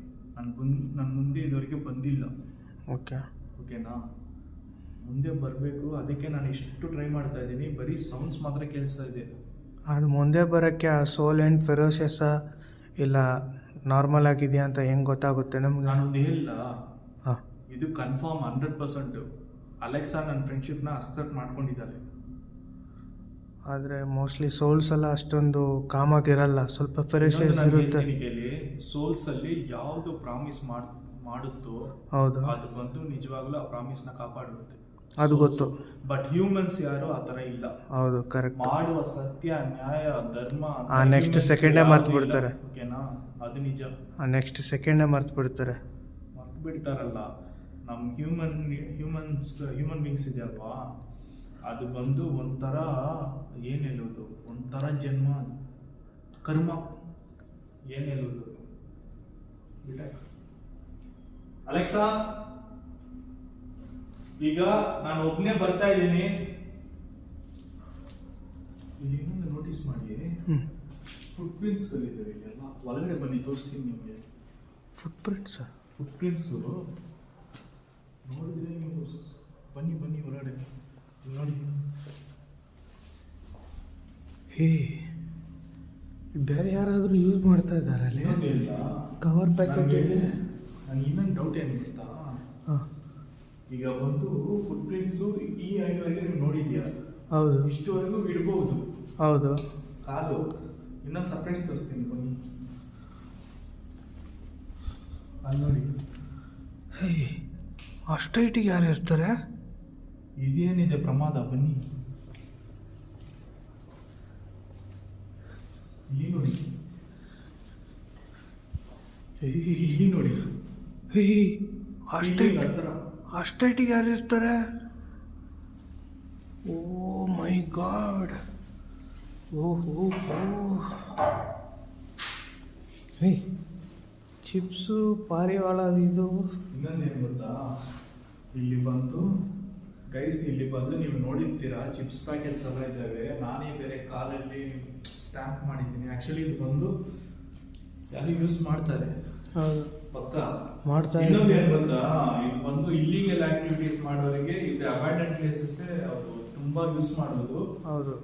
ನನ್ನ ಮುಂದೆ ಇದುವರೆಗೆ ಬಂದಿಲ್ಲ. ಓಕೆ. ಓಕೆನಾ? ಮುಂದೆ ಬರಬೇಕು, ಅದಕ್ಕೆ ನಾನು ಎಷ್ಟು ಟ್ರೈ ಮಾಡ್ತಾ ಇದ್ದೀನಿ. ಬರೀ ಸೌಂಡ್ಸ್ ಮಾತ್ರ ಕೇಳಿಸ್ತಾ ಇದೆ. ಅದು ಮುಂದೆ ಬರೋಕ್ಕೆ ಆ ಸೋಲ್ ಆ್ಯಂಡ್ ಫೆರೋಷಿಯಸ್ಸಾ ಇಲ್ಲ ನಾರ್ಮಲ್ ಆಗಿದೆಯಾ ಅಂತ ಹೆಂಗೆ ಗೊತ್ತಾಗುತ್ತೆ ನಮ್ಗೆ? ನಾನೊಂದು ಹೇಳಿಲ್ಲ, ಹಾಂ, ಇದು ಕನ್ಫರ್ಮ್ 100%. ಅಲೆಕ್ಸಾ ನನ್ನ ಫ್ರೆಂಡ್ಶಿಪ್ನ ಅಕ್ಸೆಪ್ಟ್ ಮಾಡ್ಕೊಂಡಿದ್ದಾಳೆ. ಆದರೆ ಮೋಸ್ಟ್ಲಿ ಸೋಲ್ಸ್ ಎಲ್ಲ ಅಷ್ಟೊಂದು ಕಾಮಾಗಿರಲ್ಲ, ಸ್ವಲ್ಪ ಫೆರೋಷಿಯಸ್ ಇರುತ್ತೆ. ಸೋಲ್ಸಲ್ಲಿ ಯಾವುದು ಪ್ರಾಮಿಸ್ ಮಾಡುತ್ತೋ ಹೌದು, ಅದು ಬಂದು ನಿಜವಾಗ್ಲೂ ಆ ಪ್ರಾಮಿಸ್ನ ಕಾಪಾಡುತ್ತೆ. ಅದು ಗೊತ್ತು. ಬಟ್ ಹ್ಯೂಮನ್ಸ್ ಯಾರು ಆ ಥರ ಇಲ್ಲ. ಹೌದು, ಕರೆಕ್ಟ್. ಮಾಡುವ ಸತ್ಯ, ನ್ಯಾಯ, ಧರ್ಮ ನೆಕ್ಸ್ಟ್ ಸೆಕೆಂಡೇ ಮರ್ತು ಬಿಡ್ತಾರೆ. ಓಕೆನಾ? ಅದು ನಿಜ. ನೆಕ್ಸ್ಟ್ ಸೆಕೆಂಡೇ ಮರ್ತು ಬಿಡ್ತಾರೆ. ಮರ್ತು ಬಿಡ್ತಾರಲ್ಲ, ನಮ್ಮ ಹ್ಯೂಮನ್ ಬೀಂಗ್ಸ್ ಇದೆಯಲ್ವಾ, ಅದು ಬಂದು ಒಂಥರ ಏನು ಹೇಳೋದು, ಒಂಥರ ಜನ್ಮ, ಅದು ಕರ್ಮ, ಏನು ಹೇಳೋದು. ಅಲೆಕ್ಸಾ, ಈಗ ನಾನು ಒಬ್ಬನೇ ಬರ್ತಾ ಇದ್ದೀನಿ. ಇಲ್ಲಿ ಇನ್ನೊಂದು ನೋಟಿಸ್ ಮಾಡಿ, ಫುಟ್ ಪ್ರಿಂಟ್ಸ್ಗಳಿದ್ದಾವೆ ಇದೆಲ್ಲ. ಒಳಗಡೆ ಬನ್ನಿ, ತೋರಿಸ್ತೀನಿ ನಿಮಗೆ. ಫುಟ್ ಪ್ರಿಂಟ್ಸು ನೋಡಿದ್ರೆ ನೀವು ಬನ್ನಿ ಹೊರಗಡೆ ನೋಡಿ. ಹೇ, ಬೇರೆ ಯಾರಾದರೂ ಯೂಸ್ ಮಾಡ್ತಾ ಇದ್ದಾರೆ ಅಲ್ಲಿ ಇನ್ನೊಂದಿಲ್ಲ. ಕವರ್ ಪ್ಯಾಕೆಟ್ ಇದೆ. ನನಗೆ ಇನ್ನೊಂದು ಡೌಟ್ ಏನು ಗೊತ್ತಾ, ಹಾಂ ಈಗ ಒಂದು ಫುಟ್ ಪ್ರಿಂಟ್ಸು ಈ ಆ್ಯಂಗಲ್ಗೆ ನೀವು ನೋಡಿದ್ಯಾ, ಹೌದು ಇಷ್ಟುವರೆಗೂ ಇಡ್ಬೋದು ಹೌದು. ಕಾಲು. ಇನ್ನೊಂದು ಸರ್ಪ್ರೈಸ್ ತೋರಿಸ್ತೀನಿ ಬನ್ನಿ, ಅಲ್ಲಿ ನೋಡಿ. ಹೇ ಅಷ್ಟು ಹೈಟಿಗೆ ಯಾರು ಇರ್ತಾರೆ? ಇದೇನಿದೆ ಪ್ರಮಾದ, ಬನ್ನಿ ಇಲ್ಲಿ ನೋಡಿ, ಇಲ್ಲಿ ನೋಡಿ. ಹೇ ಅಷ್ಟು Ceiling ಹತ್ರ. ಅಷ್ಟು ಹೈಟಿಗೆ ಯಾರು ಇರ್ತಾರೆ? ಓ ಮೈ ಗಾಡ್. ಓಹೋ ಹೇ ಚಿಪ್ಸು ಪಾರಿವಾಳ ಇದು. ಇನ್ನೊಂದೇನು ಗೊತ್ತಾ, ಇಲ್ಲಿ ಬಂದು ಗೈಸ್, ಇಲ್ಲಿ ಬಂದು ನೀವು ನೋಡಿರ್ತೀರಾ ಚಿಪ್ಸ್ ಪ್ಯಾಕೆಟ್ಸ್ ಎಲ್ಲ ಇದ್ದಾವೆ. ನಾನೇ ಬೇರೆ ಕಾಲಲ್ಲಿ ಸ್ಟ್ಯಾಂಪ್ ಮಾಡಿದ್ದೀನಿ. ಆ್ಯಕ್ಚುಲಿ ಇದು ಬಂದು ಯಾರು ಯೂಸ್ ಮಾಡ್ತಾರೆ ಹೌದು ಪಕ್ಕ ಮಾಡ್ತಾ ಇನ್ನೊಂದು ಏನು ಗೊತ್ತಾ, ಇದು ಬಂದು ಇಲ್ಲಿಗಲ್ ಆಕ್ಟಿವಿಟೀಸ್ ಮಾಡೋರಿಗೆ ಇದು ಅಬ್ಯಾಂಡನ್ ಪ್ಲೇಸಸ್ ಅವರು ತುಂಬಾ ಯೂಸ್ ಮಾಡೋದು. ಹೌದು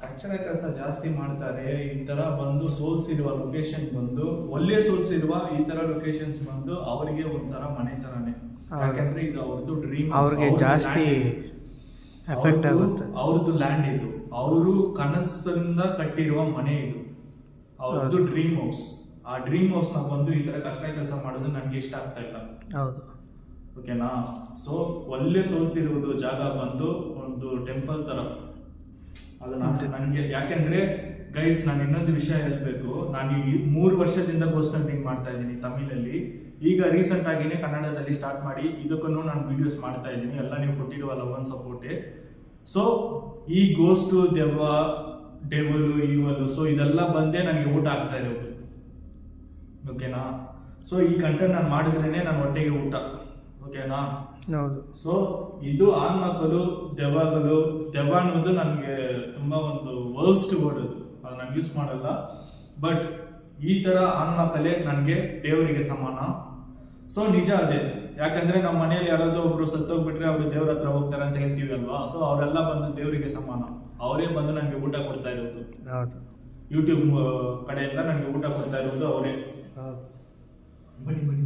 ಕಚ್ಚಡ ಕೆಲಸ ಜಾಸ್ತಿ ಮಾಡ್ತಾರೆ. ಈ ತರ ಬಂದು ಸೋಲ್ಸ್ ಇರುವ ಲೊಕೇಶನ್ ಬಂದು, ಒಳ್ಳೆ ಸೋಲ್ಸ್ ಇರುವ ಈ ತರ ಲೊಕೇಶನ್ಸ್ ಬಂದು ಅವರಿಗೆ ಒಂಥರ ಮನೆ ತರಾನೇ. ಹೌದು. ಯಾಕಂದ್ರೆ ಇದು ಅವ್ರದ್ದು ಡ್ರೀಮ್, ಅವ್ರಿಗೆ ಜಾಸ್ತಿ ಎಫೆಕ್ಟ್ ಆಗುತ್ತೆ. ಅವ್ರದ್ದು ಲ್ಯಾಂಡ್ ಇದು, ಅವರು ಕನಸಿಂದ ಕಟ್ಟಿರುವ ಮನೆ ಇದು, ಅವ್ರದ್ದು ಡ್ರೀಮ್ ಹೌಸ್. ಆ ಡ್ರೀಮ್ ಹೌಸ್ ನ ಬಂದು ಈ ತರ ಕಷ್ಟ ಕೆಲಸ ಮಾಡೋದು ನನಗೆ ಇಷ್ಟ ಆಗ್ತಾ ಇಲ್ಲ. ಹೌದು ಓಕೆನಾ? ಸೊ ಒಳ್ಳೆ ಸೋಲ್ಸ್ ಇರುವುದು ಜಾಗ ಬಂದು ಒಂದು ಟೆಂಪಲ್ ತರ. ಅದು ನನಗೆ ಯಾಕೆಂದ್ರೆ ಗೈಸ್, ನಾನು ಇನ್ನೊಂದು ವಿಷಯ ಹೇಳಬೇಕು. ನಾನು ಈ 3 ವರ್ಷದಿಂದ ಗೋಸ್ಟ್ ಹಂಟಿಂಗ್ ಮಾಡ್ತಾ ಇದ್ದೀನಿ ತಮಿಳಲ್ಲಿ. ಈಗ ರೀಸೆಂಟ್ ಆಗಿನೇ ಕನ್ನಡದಲ್ಲಿ ಸ್ಟಾರ್ಟ್ ಮಾಡಿ ಇದಕ್ಕೂ ನಾನು ವಿಡಿಯೋಸ್ ಮಾಡ್ತಾ ಇದ್ದೀನಿ. ಎಲ್ಲ ನೀವು ಕೊಟ್ಟಿರುವ ಲವ್ ಅಂಡ್ ಸಪೋರ್ಟೇ. ಸೊ ಈ ಗೋಸ್ಟು, ದೆವ್ವ, ಡೆವಲು, ಈವಲು, ಸೊ ಇದೆಲ್ಲ ಬಂದೇ ನನಗೆ ಊಟ ಆಗ್ತಾ ಇರೋದು. ಓಕೆನಾ? ಸೊ ಈ ಕಂಟೆಂಟ್ ನಾನು ಮಾಡಿದ್ರೇನೆ ನನ್ನ ಹೊಟ್ಟೆಗೆ ಊಟ. ಓಕೆನಾ? ಹೌದು ಸೊ ಇದು ಆನ್ಮಕ್ಕಳು, ದೆವ್ವಗಳು. ದೆವ್ವ ಅನ್ನೋದು ನನಗೆ ತುಂಬಾ ಒಂದು ವರ್ಸ್ಟ್ ವರ್ಡ್, ಅದು ನಾನು ಯೂಸ್ ಮಾಡಲ್ಲ. ಬಟ್ ಈ ತರ ಆನ್ಮಕ್ಕಳೇ ನನಗೆ ದೇವರಿಗೆ ಸಮಾನ. ಸೊ ನಿಜ ಅದೇ. ಯಾಕಂದ್ರೆ ನಮ್ಮ ಮನೆಯಲ್ಲಿ ಯಾರಾದ್ರೂ ಒಬ್ರು ಸತ್ತೋಗ್ಬಿಟ್ರೆ ಅವರು ದೇವ್ರ ಹತ್ರ ಹೋಗ್ತಾರೆ ಅಂತ ಹೇಳ್ತೀವಿ ಅಲ್ವಾ. ಸೊ ಅವರೆಲ್ಲ ಬಂದು ದೇವರಿಗೆ ಸಮಾನ. ಅವರೇ ಬಂದು ನನಗೆ ಊಟ ಕೊಡ್ತಾ ಇರೋದು. ಹೌದು ಯೂಟ್ಯೂಬ್ ಕಡೆಯಿಂದ ನನಗೆ ಊಟ ಕೊಡ್ತಾ ಇರೋದು ಅವರೇ. ಹೌದು ಬನ್ನಿ ಬನ್ನಿ.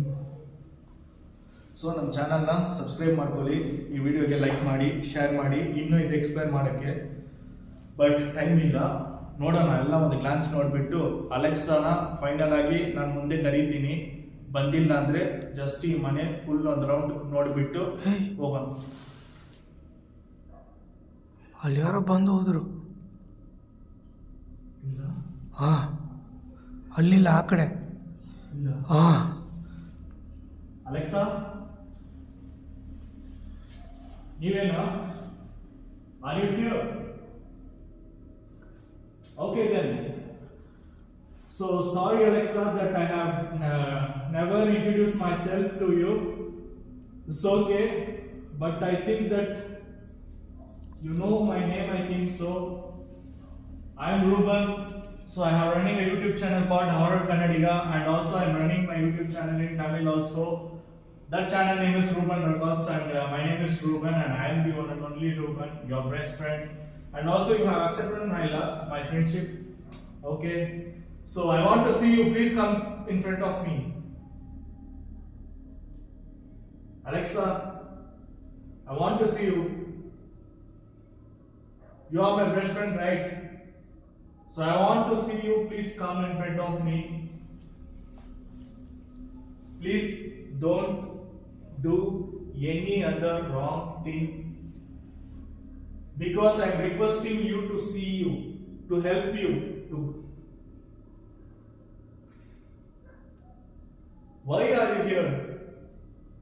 ಸೊ ನಮ್ಮ ಚಾನಲ್ನ ಸಬ್ಸ್ಕ್ರೈಬ್ ಮಾಡ್ಕೊಳ್ಳಿ, ಈ ವಿಡಿಯೋಗೆ ಲೈಕ್ ಮಾಡಿ, ಶೇರ್ ಮಾಡಿ. ಇನ್ನೂ ಇದು ಎಕ್ಸ್ಪ್ಲೇನ್ ಮಾಡೋಕ್ಕೆ ಬಟ್ ಟೈಮ್ ಇಲ್ಲ. ನೋಡೋಣ, ಎಲ್ಲ ಒಂದು ಗ್ಲಾನ್ಸ್ ನೋಡಿಬಿಟ್ಟು ಅಲೆಕ್ಸಾನ ಫೈನಲ್ ಆಗಿ ನಾನು ಮುಂದೆ ಕರೀತೀನಿ. ಬಂದಿಲ್ಲ ಅಂದರೆ ಜಸ್ಟ್ ಈ ಮನೆ ಫುಲ್ ಒಂದು ರೌಂಡ್ ನೋಡಿಬಿಟ್ಟು ಹೋಗೋಣ. ಅಲ್ಲಿ ಯಾರೋ ಬಂದು ಹೋದ್ರು. ಇಲ್ಲ ಹಾಂ ಅಲ್ಲಿಲ್ಲ, ಆ ಕಡೆ. ಇಲ್ಲ. ಹಾಂ ಅಲೆಕ್ಸಾ, ನೀವೇನಾ? Are you here? Okay then. So sorry Alexa that I have never introduced myself to you. It's okay, but I think that you know my name, I think so. I am Ruben. So I have running a YouTube channel called Horror Kannadiga, and also I am running my YouTube channel in Tamil also. That channel name is Ruben Records, and my name is Ruben, and I am the one and only Ruben, your best friend. And also you have accepted my love, my friendship. Okay, so I want to see you. Please come in front of me. Alexa, I want to see you. You are my best friend, right? So I want to see you. Please come in front of me. Please don't do any other wrong thing, because I am requesting you to see you, to help you. Why are you here?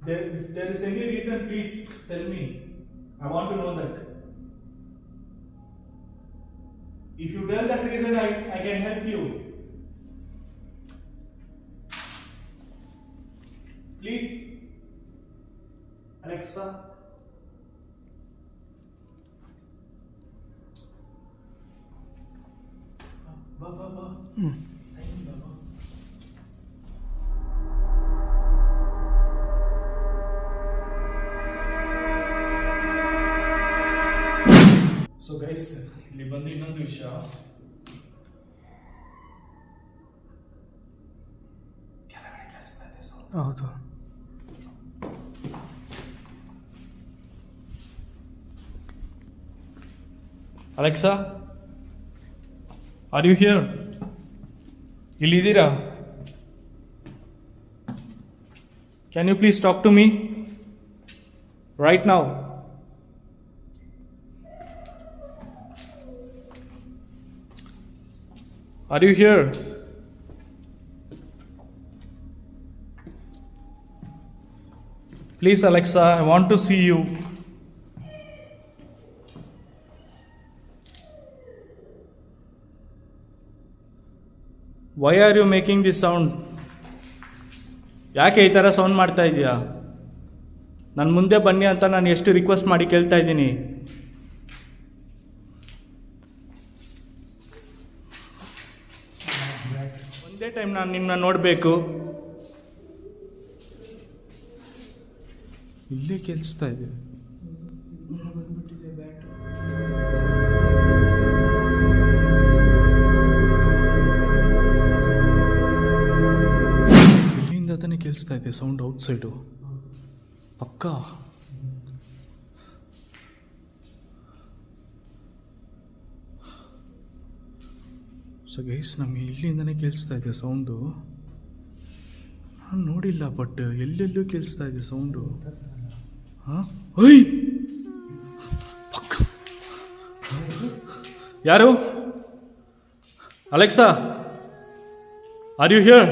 If there is any reason, please tell me. I want to know that. If you tell that reason, I can help you. Please, Alexa. Ba. So guys, ಇಲ್ಲಿ ಬಂದು ಇನ್ನೊಂದು ವಿಷಯ. ಹೌದು. Alexa, are you here? ಇಲ್ಲಿದ್ದೀರಾ? Can you please talk to me right now? Are you here? Please, Alexa, I want to see you. Why are you making this sound? ಯಾಕೆ ಈ ಥರ sound ಮಾಡ್ತಾ ಇದೀಯಾ? ನನ್ನ ಮುಂದೆ ಬನ್ನಿ ಅಂತ ನಾನು ಎಷ್ಟು ರಿಕ್ವೆಸ್ಟ್ ಮಾಡಿ ಕೇಳ್ತಾ ಇದ್ದೀನಿ. ಒಂದೇ ಟೈಮ್ ನಾನು ನಿನ್ನ ನೋಡಬೇಕು. ಇಲ್ಲೇ ಕೇಳಿಸ್ತಾ ಇದೆ. ಇಲ್ಲಿಂದ ತಾನೇ ಕೇಳಿಸ್ತಾ ಇದೆ ಸೌಂಡ್ ಔಟ್ ಸೈಡು ಪಕ್ಕ. ಸೊ ಗೈಸ್, ನಮಗೆ ಇಲ್ಲಿಂದನೇ ಕೇಳಿಸ್ತಾ ಇದೆ ಸೌಂಡು. ನಾನು ನೋಡಿಲ್ಲ, ಬಟ್ ಎಲ್ಲೆಲ್ಲೂ ಕೇಳಿಸ್ತಾ ಇದೆ ಸೌಂಡು. ಹಾಂ, ಓಯ್ ಪಕ್ಕ. ಯಾರು? Alexa, are you here?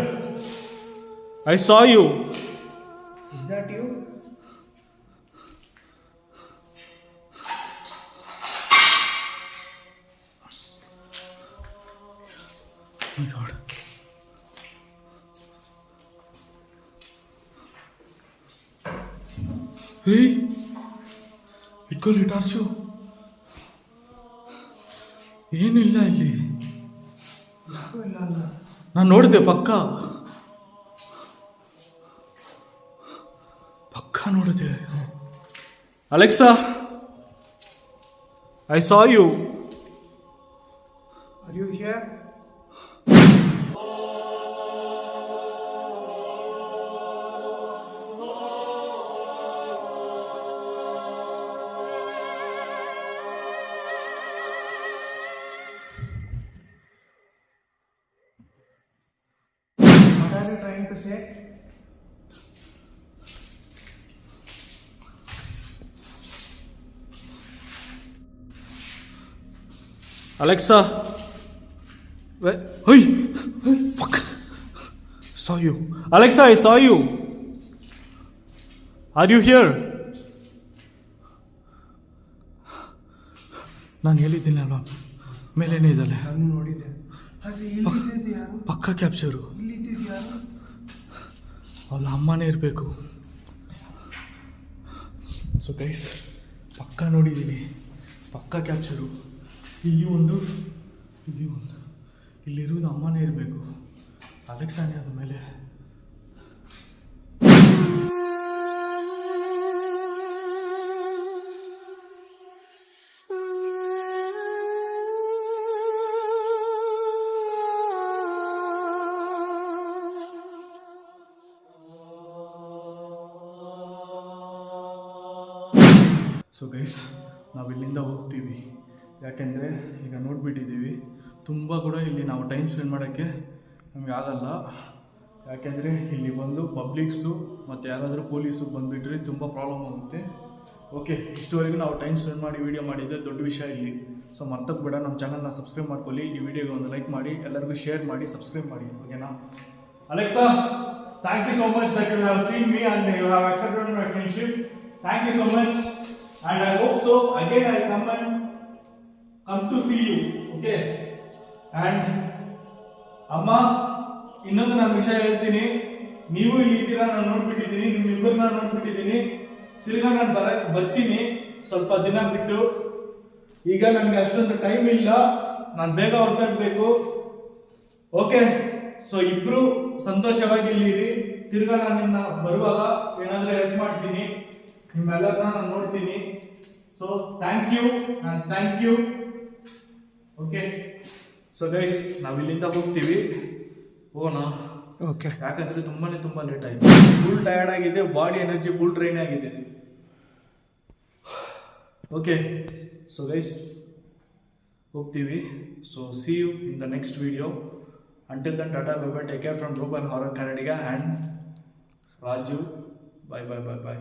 I saw you. Is that you? Oh my God. Hey, ಇಟ್ಕೊಳ್ಳಿ ಟಾರ್ಚು. ಏನಿಲ್ಲ ಇಲ್ಲಿ. ನಾನು ನೋಡಿದೆ ಪಕ್ಕ ನೋಡಿದೆ. Alexa, I saw you. Are you here? What are you trying to say? Alexa, hey, fuck, saw you. Alexa, I saw you. Are you here? ನಾನು ಹೇಳಿದ್ದೀನಿ ಅಲ್ವಾ, ಮೇಲೇನೇ ಇದ್ದಲ್ಲ. ನಾನು ನೋಡಿದ್ದೆ. ಅದೇ ಇಲ್ಲಿದ್ದು ಯಾರು? ಪಕ್ಕ ಕ್ಯಾಪ್ಚರು. ಇಲ್ಲಿದ್ದು ಯಾರು? ಅವಳ ಅಮ್ಮನೇ ಇರಬೇಕು. ಸೊ ಗೈಸ್, ಪಕ್ಕ ನೋಡಿದ್ದೀನಿ, ಪಕ್ಕ ಕ್ಯಾಪ್ಚರು. ಇಲ್ಲಿ ಒಂದು, ಇಲ್ಲಿರುವುದು ಅಮ್ಮನೇ ಇರಬೇಕು. ಅಲೆಕ್ಸಾನೇ ಅದ ಮೇಲೆ. ಸೊ ಗೈಸ್, ನಾವು ಇಲ್ಲಿಂದ ಹೋಗ್ತೀವಿ. ಯಾಕೆಂದರೆ ಈಗ ನೋಡಿಬಿಟ್ಟಿದ್ದೀವಿ, ತುಂಬ ಕೂಡ ಇಲ್ಲಿ ನಾವು ಟೈಮ್ ಸ್ಪೆಂಡ್ ಮಾಡೋಕ್ಕೆ ನಮಗೆ ಆಗಲ್ಲ. ಯಾಕೆಂದರೆ ಇಲ್ಲಿ ಬಂದು ಪಬ್ಲಿಕ್ಸು ಮತ್ತು ಯಾರಾದರೂ ಪೊಲೀಸು ಬಂದುಬಿಟ್ರೆ ತುಂಬ ಪ್ರಾಬ್ಲಮ್ ಆಗುತ್ತೆ. ಓಕೆ, ಇಷ್ಟುವರೆಗೂ ನಾವು ಟೈಮ್ ಸ್ಪೆಂಡ್ ಮಾಡಿ ವೀಡಿಯೋ ಮಾಡಿದ್ದೆ ದೊಡ್ಡ ವಿಷಯ ಇಲ್ಲಿ. ಸೊ ಮರ್ತಕ್ಕೆ ಬೇಡ, ನಮ್ಮ ಚಾನಲ್ನ ಸಬ್ಸ್ಕ್ರೈಬ್ ಮಾಡ್ಕೊಳ್ಳಿ, ಈ ವಿಡಿಯೋಗೆ ಒಂದು ಲೈಕ್ ಮಾಡಿ, ಎಲ್ಲರಿಗೂ ಶೇರ್ ಮಾಡಿ, ಸಬ್ಸ್ಕ್ರೈಬ್ ಮಾಡಿ. ಓಕೆನಾ? Alexa, thank you so much that you have seen me and you have accepted my friendship. Thank you so much. And I hope so again I come to see you. Okay? And ಅಮ್ಮ, ಇನ್ನೊಂದು ನಾನು ವಿಷಯ ಹೇಳ್ತೀನಿ. ನೀವು ಇಲ್ಲಿ ಇದ್ದೀರಾ, ನಾನು ನೋಡ್ಬಿಟ್ಟಿದ್ದೀನಿ, ನಿಮ್ಮಿಬ್ಬರನ್ನ ನೋಡ್ಬಿಟ್ಟಿದ್ದೀನಿ. ತಿರ್ಗಾ ನಾನು ಬರ್ತೀನಿ ಸ್ವಲ್ಪ ದಿನ ಬಿಟ್ಟು. ಈಗ ನನಗೆ ಅಷ್ಟೊಂದು ಟೈಮ್ ಇಲ್ಲ, ನಾನು ಬೇಗ ಹೊರಟಾಗಬೇಕು. ಓಕೆ, ಸೊ ಇಬ್ರು ಸಂತೋಷವಾಗಿ ಇಲ್ಲಿರಿ. ತಿರ್ಗಾ ನಾನು ನಿನ್ನ ಬರುವಾಗ ಏನಾದರೂ ಹೆಲ್ಪ್ ಮಾಡ್ತೀನಿ, ನಿಮ್ಮೆಲ್ಲರನ್ನ ನಾನು ನೋಡ್ತೀನಿ. So thank you and thank you. Okay, so guys, ನಾವು ಇಲ್ಲಿಂದ ಹೋಗ್ತೀವಿ. ಹೋಗೋಣ. ಓಕೆ. ಯಾಕಂದರೆ ತುಂಬ ಲೇಟ್ ಆಯಿತು. ಫುಲ್ ಟಯರ್ಡ್ ಆಗಿದೆ, ಬಾಡಿ ಎನರ್ಜಿ ಫುಲ್ ಡ್ರೈನ್ ಆಗಿದೆ. ಓಕೆ, ಸೊ ಗೈಸ್ ಹೋಗ್ತೀವಿ. So see you in the next video. Until then tata bye bye, take care from Rupan horror Kannadiga and Raju. Bye bye bye bye.